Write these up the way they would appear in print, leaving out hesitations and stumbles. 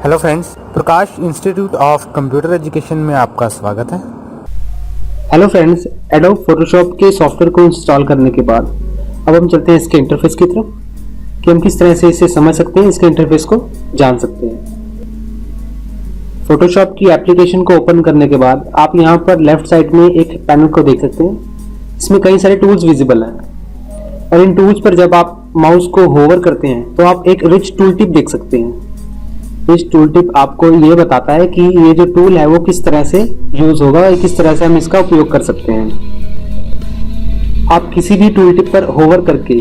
Hello friends, Prakash institute of computer education में आपका स्वागत है। हेलो फ्रेंड्स, एडोब फोटोशॉप के सॉफ्टवेयर को इंस्टॉल करने के बाद अब हम चलते हैं इसके इंटरफेस की तरफ कि हम किस तरह से इसे समझ सकते हैं, इसके इंटरफेस को जान सकते हैं। फोटोशॉप की एप्लीकेशन को ओपन करने के बाद आप यहाँ पर लेफ्ट साइड में एक पैनल को देख सकते हैं। इसमें कई सारे टूल्स विजिबल हैं और इन टूल्स पर जब आप माउस को होवर करते हैं तो आप एक रिच टूल टिप देख सकते हैं। इस टूल टिप आपको ये बताता है कि ये जो टूल है वो किस तरह से यूज होगा और किस तरह से हम इसका उपयोग कर सकते हैं। आप किसी भी टूल टिप पर होवर करके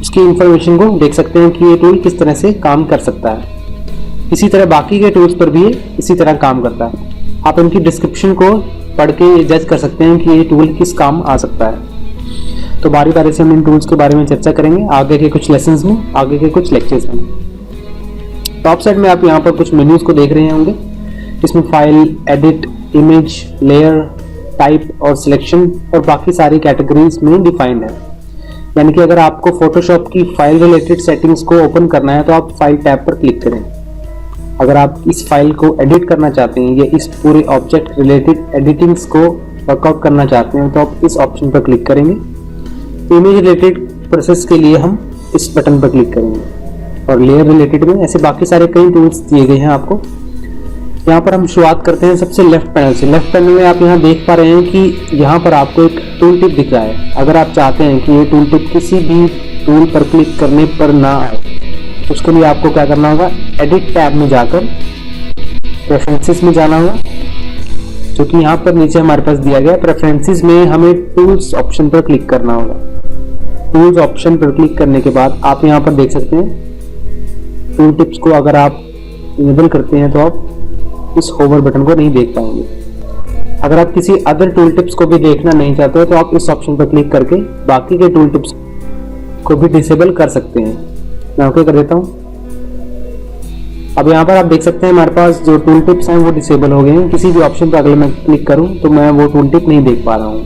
उसकी इंफॉर्मेशन को देख सकते हैं कि ये टूल किस तरह से काम कर सकता है। इसी तरह बाकी के टूल्स पर भी इसी तरह काम करता है। आप इनकी डिस्क्रिप्शन को पढ़ के जज कर सकते हैं कि ये टूल किस काम आ सकता है। तो बारी बारी से हम इन टूल्स के बारे में चर्चा करेंगे आगे के कुछ लेसन्स में, आगे के कुछ लेक्चर्स में। टॉप साइड में आप यहाँ पर कुछ मेन्यूज को देख रहे होंगे। इसमें file, edit, image, layer, type और सिलेक्शन और बाकी सारी कैटेगरीज में डिफाइंड है। यानी कि अगर आपको फोटोशॉप की फाइल रिलेटेड सेटिंग्स को ओपन करना है तो आप फाइल टैब पर क्लिक करें। अगर आप इस फाइल को एडिट करना चाहते हैं या इस पूरे ऑब्जेक्ट रिलेटेड एडिटिंग्स को वर्कआउट करना चाहते हैं तो आप इस ऑप्शन पर क्लिक करेंगे। इमेज रिलेटेड प्रोसेस के लिए हम इस बटन पर क्लिक करेंगे और लेयर रिलेटेड में ऐसे बाकी सारे कई टूल्स दिए गए हैं आपको। यहाँ पर हम शुरुआत करते हैं सबसे लेफ्ट पैनल से। लेफ्ट पैनल में आप यहाँ देख पा रहे हैं कि यहाँ पर आपको एक टूल टिप दिख रहा है। अगर आप चाहते हैं कि ये टूल टिप किसी भी टूल पर क्लिक करने पर ना आए तो उसके लिए आपको क्या करना होगा, एडिट टैब में जाकर प्रेफरेंसेस में जाना होगा, जो कि यहाँ पर नीचे हमारे पास दिया गया। प्रेफरेंसेस में हमें टूल्स ऑप्शन पर क्लिक करना होगा। टूल्स ऑप्शन पर क्लिक करने के बाद आप यहाँ पर देख सकते हैं टूल टिप्स को अगर आप इनेबल करते हैं तो आप इस होवर बटन को नहीं देख पाएंगे। अगर आप किसी अदर टूल टिप्स को भी देखना नहीं चाहते हो तो आप इस ऑप्शन पर क्लिक करके बाकी के टूल टिप्स को भी डिसेबल कर सकते हैं। मैं ओके कर देता हूं। अब यहाँ पर आप देख सकते हैं हमारे पास जो टूल टिप्स हैं वो डिसेबल हो गए हैं। किसी भी ऑप्शन पर अगर मैं क्लिक करूं तो मैं वो टूल टिप नहीं देख पा रहा हूँ।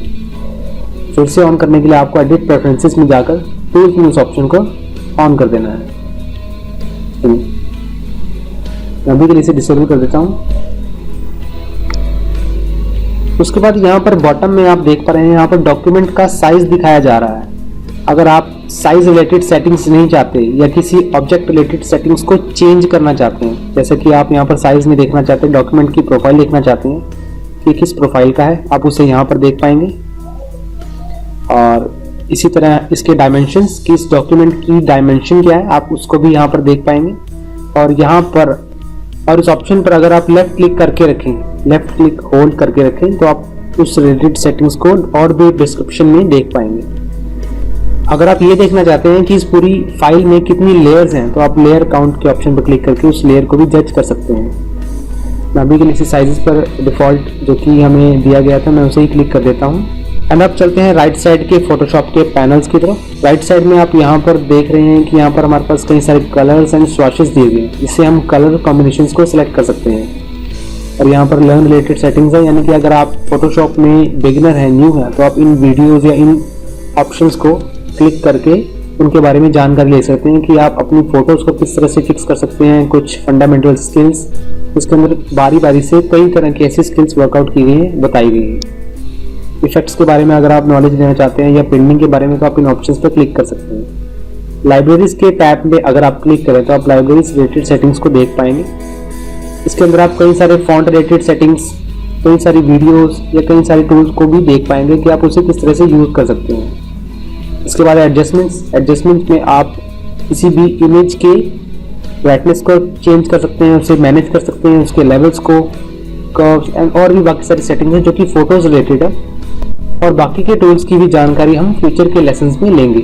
फिर से ऑन करने के लिए आपको एडिट प्रेफरेंसेस में जाकर टूल्स में उस ऑप्शन को ऑन कर देना है। अभी के लिए इसे डिसेबल कर देता हूं। उसके बाद यहाँ पर बॉटम में आप देख पा रहे हैं यहाँ पर डॉक्यूमेंट का साइज दिखाया जा रहा है। अगर आप साइज रिलेटेड सेटिंग्स नहीं चाहते या किसी ऑब्जेक्ट रिलेटेड सेटिंग्स को चेंज करना चाहते हैं, जैसे कि आप यहाँ पर साइज में देखना चाहते हैं, डॉक्यूमेंट की प्रोफाइल देखना चाहते हैं कि किस प्रोफाइल का है, आप उसे यहाँ पर देख पाएंगे। और इसी तरह इसके डायमेंशंस कि इस डॉक्यूमेंट की डायमेंशन क्या है आप उसको भी यहाँ पर देख पाएंगे। और यहाँ पर और इस ऑप्शन पर अगर आप लेफ्ट क्लिक करके रखें, लेफ्ट क्लिक होल्ड करके रखें तो आप उस रिलेटेड सेटिंग्स को और भी डिस्क्रिप्शन में देख पाएंगे। अगर आप ये देखना चाहते हैं कि इस पूरी फाइल में कितनी लेयर्स हैं तो आप लेयर काउंट के ऑप्शन पर क्लिक करके उस लेयर को भी जज कर सकते हैं। मैं अभी के लिए साइजेस पर डिफॉल्ट जो कि हमें दिया गया था मैं उसे ही क्लिक कर देता हूँ। एंड अब चलते हैं राइट साइड के फोटोशॉप के पैनल्स की तरफ। राइट साइड में आप यहाँ पर देख रहे हैं कि यहाँ पर हमारे पास कई सारे कलर्स एंड स्वैशेस दिए गए हैं, जिससे हम कलर कॉम्बिनेशंस को सिलेक्ट कर सकते हैं। और यहाँ पर लर्न रिलेटेड सेटिंग्स है, यानी कि अगर आप फोटोशॉप में बिगिनर है, न्यू है, तो आप इन वीडियोज या इन ऑप्शंस को क्लिक करके उनके बारे में जानकारी ले सकते हैं कि आप अपनी फोटोज को किस तरह से फिक्स कर सकते हैं। कुछ फंडामेंटल स्किल्स, इसके अंदर बारी बारी से कई तरह की ऐसी स्किल्स वर्कआउट की गई हैं, बताई गई हैं। इफेक्ट्स के बारे में अगर आप नॉलेज लेना चाहते हैं या प्रिंटिंग के बारे में तो आप इन ऑप्शंस पर क्लिक कर सकते हैं। लाइब्रेरीज के टैब में अगर आप क्लिक करें तो आप लाइब्रेरीज रिलेटेड सेटिंग्स को देख पाएंगे। इसके अंदर आप कई सारे फॉन्ट रिलेटेड सेटिंग्स, कई सारी वीडियोस या कई सारे टूल्स को भी देख पाएंगे कि आप उसे किस तरह से यूज कर सकते हैं। इसके बाद एडजस्टमेंट्स में आप किसी भी इमेज के ब्राइटनेस को चेंज कर सकते हैं, उसे मैनेज कर सकते हैं, उसके लेवल्स को, कर्व्स एंड और भी बाकी सारी सेटिंग्स हैं जो कि फोटोज रिलेटेड है। और बाकी के टूल्स की भी जानकारी हम फ्यूचर के लेसन्स में लेंगे।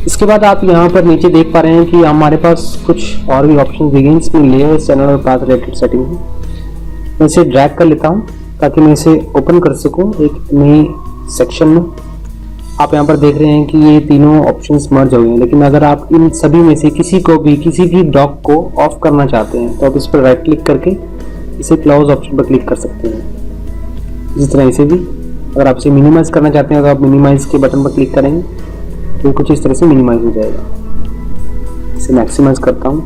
इसके बाद आप यहाँ पर नीचे देख पा रहे हैं कि हमारे पास कुछ और भी ऑप्शन दिए गए हैं। इसमें लेयर, चैनल और पाथ रिलेटेड सेटिंग है। मैं इसे ड्रैग कर लेता हूँ ताकि मैं इसे ओपन कर सकूँ एक नई सेक्शन में। आप यहाँ पर देख रहे हैं कि ये तीनों ऑप्शंस मर्ज हो गए हैं, लेकिन अगर आप इन सभी में से किसी भी डॉक को ऑफ करना चाहते हैं तो आप इस पर राइट क्लिक करके इसे क्लोज ऑप्शन पर क्लिक कर सकते हैं। इसी तरह इसे भी अगर आप इसे मिनिमाइज करना चाहते हैं तो आप मिनिमाइज के बटन पर क्लिक करेंगे तो कुछ इस तरह से मिनिमाइज हो जाएगा। इसे मैक्सिमाइज करता हूँ,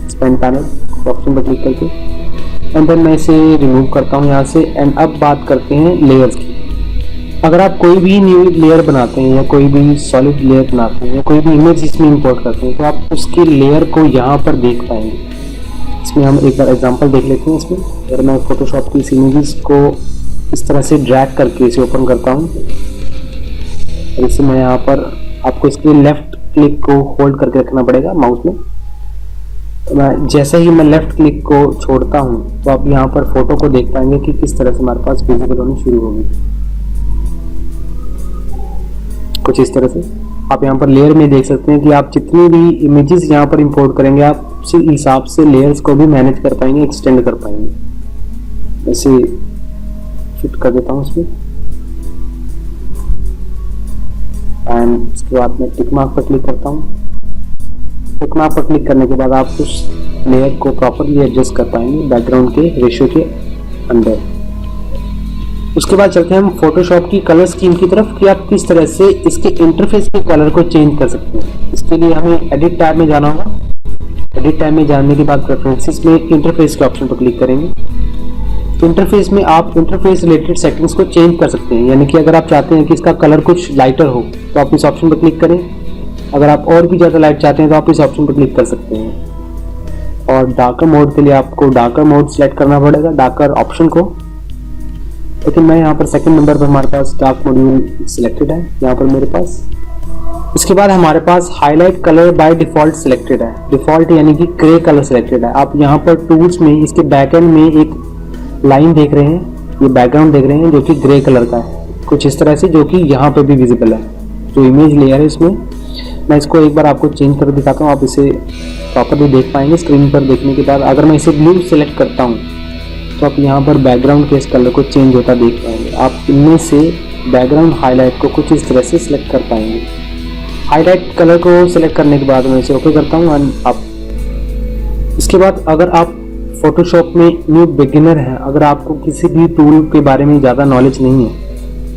एक्सपेंड पैनल। ऑप्शन पर क्लिक करके, एंड देन मैं इसे रिमूव करता हूँ यहाँ से। एंड अब बात करते हैं लेयर्स की। अगर आप कोई भी न्यू लेयर बनाते हैं या कोई भी सॉलिड लेयर बनाते हैं या कोई भी इमेज इसमें इंपोर्ट करते हैं तो आप उसकी लेयर को यहाँ पर देख पाएंगे। इसमें हम एक बार एग्जांपल देख लेते हैं। इसमें अगर मैं फोटोशॉप की इस इमेजेस को इस तरह से ड्रैग करके इसे ओपन करता हूँ और इसे मैं यहाँ पर, आपको इसके लेफ्ट क्लिक को होल्ड करके रखना पड़ेगा माउस में। तो मैं जैसे ही मैं लेफ्ट क्लिक को छोड़ता हूँ तो आप यहाँ पर फोटो को देख पाएंगे कि किस तरह से हमारे पास विजिबल होनी शुरू होगी। कुछ इस तरह से आप यहाँ पर लेयर में देख सकते हैं कि आप जितनी भी इमेजेस यहाँ पर इंपोर्ट करेंगे आप उसी हिसाब से लेयर्स को भी मैनेज कर पाएंगे, एक्सटेंड कर पाएंगे। ऐसे फिट कर देता हूँ इसमें एंड इसके बाद मैं टिक मार्क पर क्लिक करता हूँ। टिक मार्क पर क्लिक करने के बाद आप उस लेयर को प्रॉपरली एडजस्ट कर पाएंगे बैकग्राउंड के रेशियो के अंदर। उसके बाद चलते हैं हम फोटोशॉप की कलर स्कीम की तरफ कि आप किस तरह से इसके इंटरफेस के कलर को चेंज कर सकते हैं। इसके लिए हमें एडिट टैब में जाना होगा। एडिट टैब में जाने के बाद प्रेफरेंसेस में इंटरफेस के ऑप्शन पर क्लिक करेंगे। इंटरफेस में आप इंटरफेस रिलेटेड सेटिंग्स को चेंज कर सकते हैं, यानी कि अगर आप चाहते हैं कि इसका कलर कुछ लाइटर हो तो आप इस ऑप्शन पर क्लिक करें। अगर आप और भी ज़्यादा लाइट चाहते हैं तो आप इस ऑप्शन पर क्लिक कर सकते हैं। और डार्कर मोड के लिए आपको डार्कर मोड सेलेक्ट करना पड़ेगा, डार्कर ऑप्शन को। लेकिन मैं यहाँ पर सेकंड नंबर पर हमारे पास डार्क मॉड्यूल सिलेक्टेड है यहाँ पर मेरे पास। इसके बाद हमारे पास highlight colour by default selected है। डिफॉल्ट यानी कि ग्रे कलर सिलेक्टेड है। आप यहाँ पर टूल्स में इसके बैकएंड में एक लाइन देख रहे हैं, ये बैकग्राउंड देख रहे हैं जो कि ग्रे कलर का है, कुछ इस तरह से, जो कि यहाँ पे भी विजिबल है। जो इमेज लेयर है इसमें, मैं इसको एक बार आपको चेंज कर दिखाता हूँ, आप इसे प्रॉपरली देख पाएंगे स्क्रीन पर देखने के बाद। अगर मैं इसे ब्लू सेलेक्ट करता हूँ तो आप यहाँ पर बैकग्राउंड के इस कलर को चेंज होता देख पाएंगे। आप इनमें से बैकग्राउंड हाईलाइट को कुछ इस तरह से सिलेक्ट कर पाएंगे। हाईलाइट कलर को सिलेक्ट करने के बाद मैं इसे ओके करता हूँ। एंड आप इसके बाद अगर आप फोटोशॉप में न्यू बिगिनर हैं, अगर आपको किसी भी टूल के बारे में ज़्यादा नॉलेज नहीं है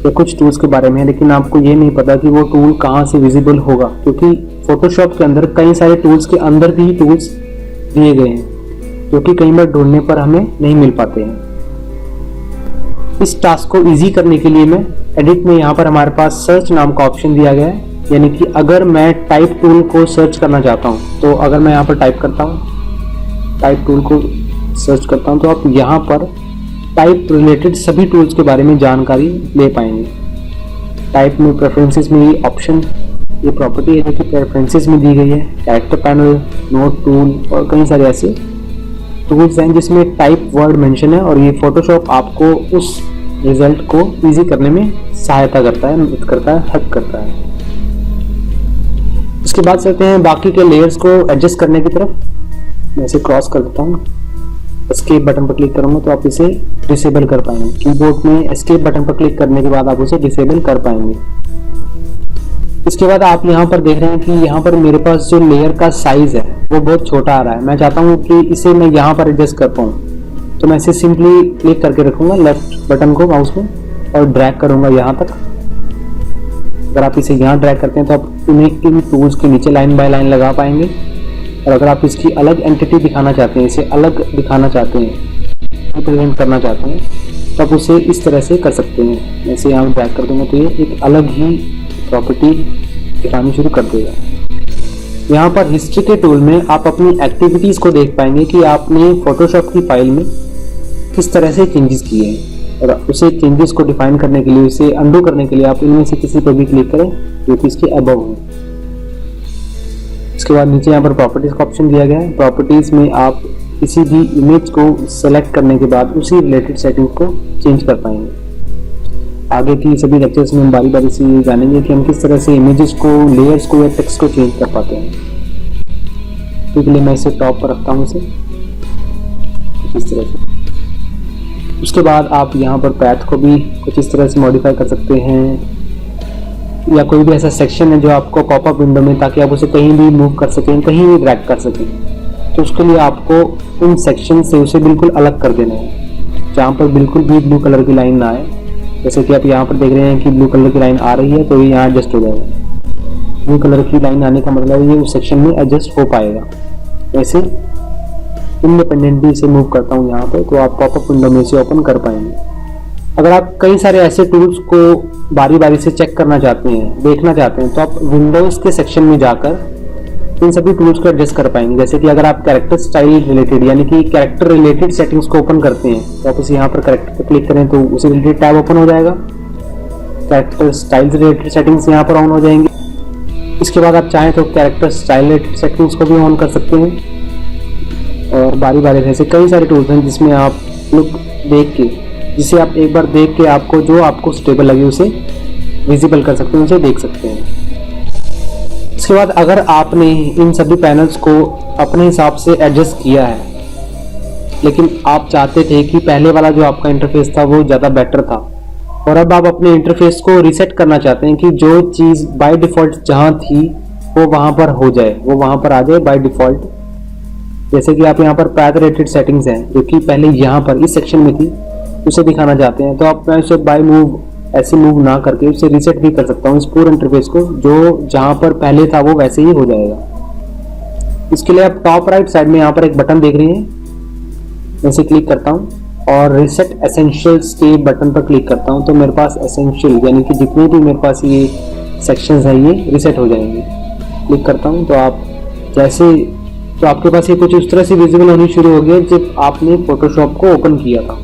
या कुछ टूल्स के बारे में, लेकिन आपको ये नहीं पता कि वो टूल कहाँ से विजिबल होगा, क्योंकि फोटोशॉप के अंदर कई सारे टूल्स के अंदर भी टूल्स दिए गए हैं जो कि कई बार ढूंढने पर हमें नहीं मिल पाते हैं। इस टास्क को इजी करने के लिए मैं एडिट में यहाँ पर हमारे पास सर्च नाम का ऑप्शन दिया गया है, यानी कि अगर मैं टाइप टूल को सर्च करना चाहता हूँ तो अगर मैं यहाँ पर टाइप करता हूँ, टाइप टूल को सर्च करता हूँ, तो आप यहाँ पर टाइप रिलेटेड सभी टूल्स के बारे में जानकारी ले पाएंगे। टाइप में प्रेफरेंसेस में ये ऑप्शन, ये प्रॉपर्टी है जो कि प्रेफरेंसेस में दी गई है। कैरेक्टर पैनल, नोट टूल और कई सारे ऐसे टूल्स हैं जिसमें टाइप वर्ड मेंशन है, और ये फोटोशॉप आपको उस रिजल्ट को इजी करने में सहायता करता है, मदद करता है, हेल्प करता है। इसके बाद चलते हैं बाकी के लेयर्स को एडजस्ट करने की तरफ। मैं इसे क्रॉस कर देता हूँ। एस्केप बटन पर क्लिक करूंगा तो आप इसे डिसेबल कर पाएंगे। कीबोर्ड में एस्केप बटन पर क्लिक करने के बाद आप उसे डिसेबल कर पाएंगे। इसके बाद आप यहाँ पर देख रहे हैं कि यहाँ पर मेरे पास जो लेयर का साइज है वो बहुत छोटा आ रहा है। मैं चाहता हूँ कि इसे मैं यहाँ पर एडजस्ट कर पाऊँ, तो मैं इसे सिंपली क्लिक करके रखूंगा लेफ्ट बटन को माउस में और ड्रैग करूंगा यहाँ तक। अगर आप इसे यहाँ ड्रैग करते हैं तो आप इन टूल्स के नीचे लाइन बाय लाइन लगा पाएंगे। और अगर आप इसकी अलग एंटिटी दिखाना चाहते हैं, इसे अलग दिखाना चाहते हैं, रिप्रेजेंट करना चाहते हैं, तो आप उसे इस तरह से कर सकते हैं। मैं इसे यहाँ ड्रैग कर दूंगा तो ये एक अलग ही प्रॉपर्टी दिखानी शुरू कर देगा। यहाँ पर हिस्ट्री के टूल में आप अपनी एक्टिविटीज़ को देख पाएंगे कि आपने फोटोशॉप की फाइल में किस तरह से चेंजेस किए हैं, और उसे चेंजेस को डिफाइन करने के लिए, उसे अंडू करने के लिए आप इनमें से किसी पर भी क्लिक करें जो कि इसके अबव हो। इसके बाद नीचे यहाँ पर प्रॉपर्टीज का ऑप्शन दिया गया है। प्रॉपर्टीज में आप किसी भी इमेज को सेलेक्ट करने के बाद उसी रिलेटेड सेटिंग को चेंज कर पाएंगे। आगे की सभी लेक्चर्स में हम बारी बारी से ये जानेंगे कि हम किस तरह से इमेजेस को, लेयर्स को या टेक्स्ट को चेंज कर पाते हैं। तो इसके लिए मैं इसे टॉप पर रखता हूँ, इसे इस तरह से। उसके बाद आप यहाँ पर पैथ को भी कुछ इस तरह से मॉडिफाई कर सकते हैं, या कोई भी ऐसा सेक्शन है जो आपको पॉपअप विंडो में, ताकि आप उसे कहीं भी मूव कर सकें, कहीं भी ड्रैग कर सकें, तो उसके लिए आपको उन सेक्शन से उसे बिल्कुल अलग कर देना है, जहाँ पर बिल्कुल भी ब्लू कलर की लाइन ना आए। जैसे कि आप यहाँ पर देख रहे हैं कि ब्लू कलर की लाइन आ रही है, तो ये यहाँ एडजस्ट हो जाएगा। ब्लू कलर की लाइन आने का मतलब ये उस सेक्शन में एडजस्ट हो पाएगा। वैसे इंडिपेंडेंटली से मूव करता हूँ यहाँ पे, तो आप पॉपअप विंडो में से ओपन कर पाएंगे। अगर आप कई सारे ऐसे टूल्स को बारी बारी से चेक करना चाहते हैं, देखना चाहते हैं, तो आप विंडोज के सेक्शन में जाकर इन सभी टूल्स को एडजस्ट कर पाएंगे। जैसे कि अगर आप कैरेक्टर स्टाइल रिलेटेड यानी कि कैरेक्टर रिलेटेड सेटिंग्स को ओपन करते हैं, तो आप इसे यहाँ पर कैरेक्टर पर क्लिक करें तो उसी रिलेटेड टैब ओपन हो जाएगा। कैरेक्टर स्टाइल रिलेटेड सेटिंग्स यहाँ पर ऑन हो जाएंगे। इसके बाद आप चाहें तो कैरेक्टर स्टाइल रिलेटेड सेटिंग्स को भी ऑन कर सकते हैं। और बारी बारी ऐसे कई सारे टूल्स हैं जिसमें आप लुक देख के, जिसे आप एक बार देख के आपको जो आपको स्टेबल लगे उसे विजिबल कर सकते हैं, उसे देख सकते हैं। इसके बाद अगर आपने इन सभी पैनल्स को अपने हिसाब से एडजस्ट किया है, लेकिन आप चाहते थे कि पहले वाला जो आपका इंटरफेस था वो ज़्यादा बेटर था, और अब आप अपने इंटरफेस को रीसेट करना चाहते हैं कि जो चीज़ बाय डिफ़ॉल्ट जहाँ थी वो वहाँ पर हो जाए, वो वहाँ पर आ जाए बाय डिफ़ॉल्ट। जैसे कि आप यहाँ पर पैथ रिलेटेड सेटिंग्स हैं जो कि पहले यहाँ पर इस सेक्शन में थी, उसे दिखाना चाहते हैं, तो आप उसे बाय मूव ऐसे मूव ना करके उसे रीसेट भी कर सकता हूँ इस पूरे इंटरफेस को, जो जहाँ पर पहले था वो वैसे ही हो जाएगा। इसके लिए आप टॉप राइट साइड में यहाँ पर एक बटन देख रहे हैं, मैं इसे क्लिक करता हूँ और रीसेट एसेंशियल्स के बटन पर क्लिक करता हूँ, तो मेरे पास एसेंशियल यानी कि जितने भी मेरे पास ये सेक्शंस हैं ये रीसेट हो जाएंगे। क्लिक करता हूँ तो आप जैसे तो आपके पास ये कुछ इस तरह से विजिबल होनी शुरू हो गया जब आपने फोटोशॉप को ओपन किया था।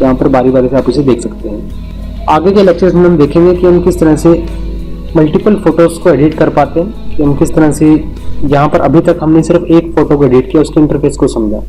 यहाँ पर बारी बारी से आप इसे देख सकते हैं। आगे के लेक्चर्स में हम देखेंगे कि हम किस तरह से मल्टीपल फोटोज को एडिट कर पाते हैं, कि हम किस तरह से यहाँ पर अभी तक हमने सिर्फ एक फोटो को एडिट किया, उसके इंटरफेस को समझा।